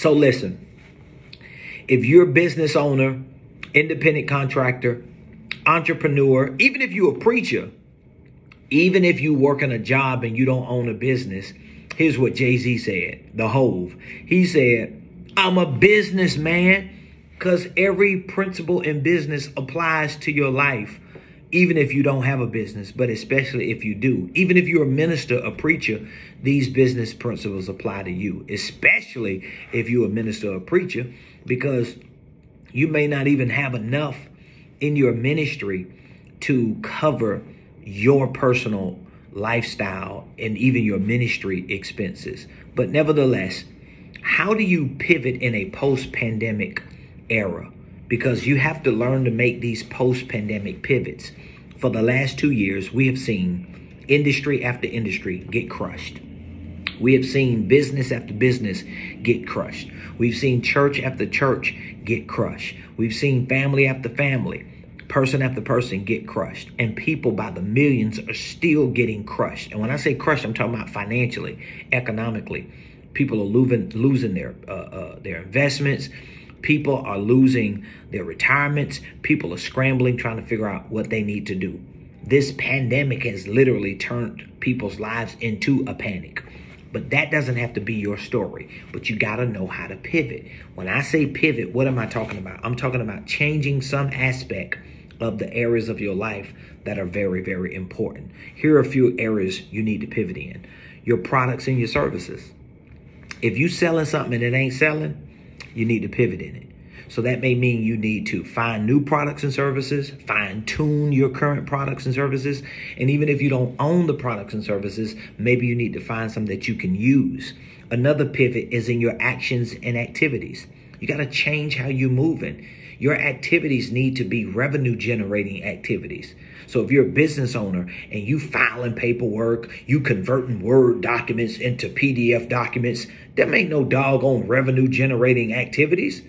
So listen, if you're a business owner, independent contractor, entrepreneur, even if you're a preacher, even if you work in a job and you don't own a business, here's what Jay-Z said, the Hove. He said, I'm a businessman, because every principle in business applies to your life, even if you don't have a business, but especially if you do. Even if you're a minister, a preacher, these business principles apply to you, especially if you're a minister or a preacher, because you may not even have enough in your ministry to cover your personal lifestyle and even your ministry expenses. But nevertheless, how do you pivot in a post-pandemic era? Because you have to learn to make these post-pandemic pivots. For the last 2 years, we have seen industry after industry get crushed. We have seen business after business get crushed. We've seen church after church get crushed. We've seen family after family, person after person get crushed. And people by the millions are still getting crushed. And when I say crushed, I'm talking about financially, economically. People are losing their investments. People are losing their retirements. People are scrambling, trying to figure out what they need to do. This pandemic has literally turned people's lives into a panic. But that doesn't have to be your story. But you got to know how to pivot. When I say pivot, what am I talking about? I'm talking about changing some aspect of the areas of your life that are very, very important. Here are a few areas you need to pivot in. Your products and your services. If you're selling something and it ain't selling, you need to pivot in it. So that may mean you need to find new products and services, fine tune your current products and services. And even if you don't own the products and services, maybe you need to find some that you can use. Another pivot is in your actions and activities. You got to change how you're moving. Your activities need to be revenue generating activities. So if you're a business owner and you filing paperwork, you converting Word documents into PDF documents, there ain't no doggone revenue generating activities.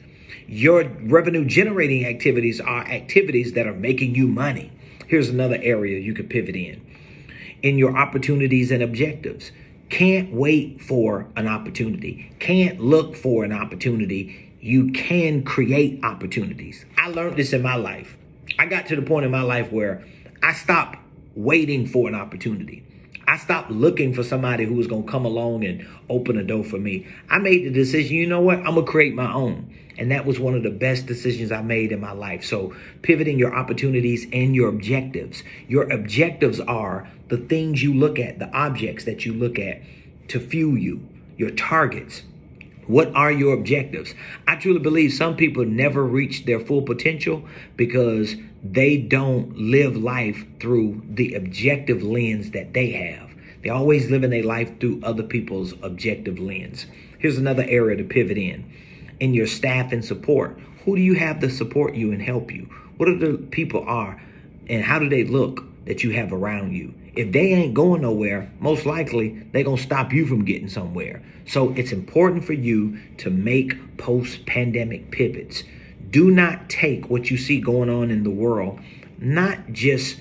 Your revenue generating activities are activities that are making you money. Here's another area you could pivot in your opportunities and objectives. Can't wait for an opportunity. Can't look for an opportunity. You can create opportunities. I learned this in my life. I got to the point in my life where I stopped waiting for an opportunity. I stopped looking for somebody who was going to come along and open a door for me. I made the decision, you know what? I'm going to create my own. And that was one of the best decisions I made in my life. So pivoting your opportunities and your objectives. Your objectives are the things you look at, the objects that you look at to fuel you, your targets. What are your objectives? I truly believe some people never reach their full potential because they don't live life through the objective lens that they have. They always living their life through other people's objective lens. Here's another area to pivot in your staff and support. Who do you have to support you and help you? What are the people are and how do they look that you have around you? If they ain't going nowhere, most likely they're going to stop you from getting somewhere. So it's important for you to make post-pandemic pivots. Do not take what you see going on in the world, not just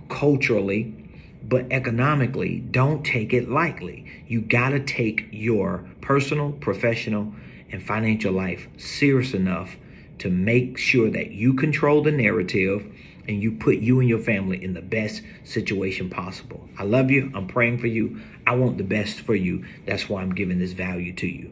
culturally, but economically. Don't take it lightly. You got to take your personal, professional, and financial life serious enough to make sure that you control the narrative and you put you and your family in the best situation possible. I love you. I'm praying for you. I want the best for you. That's why I'm giving this value to you.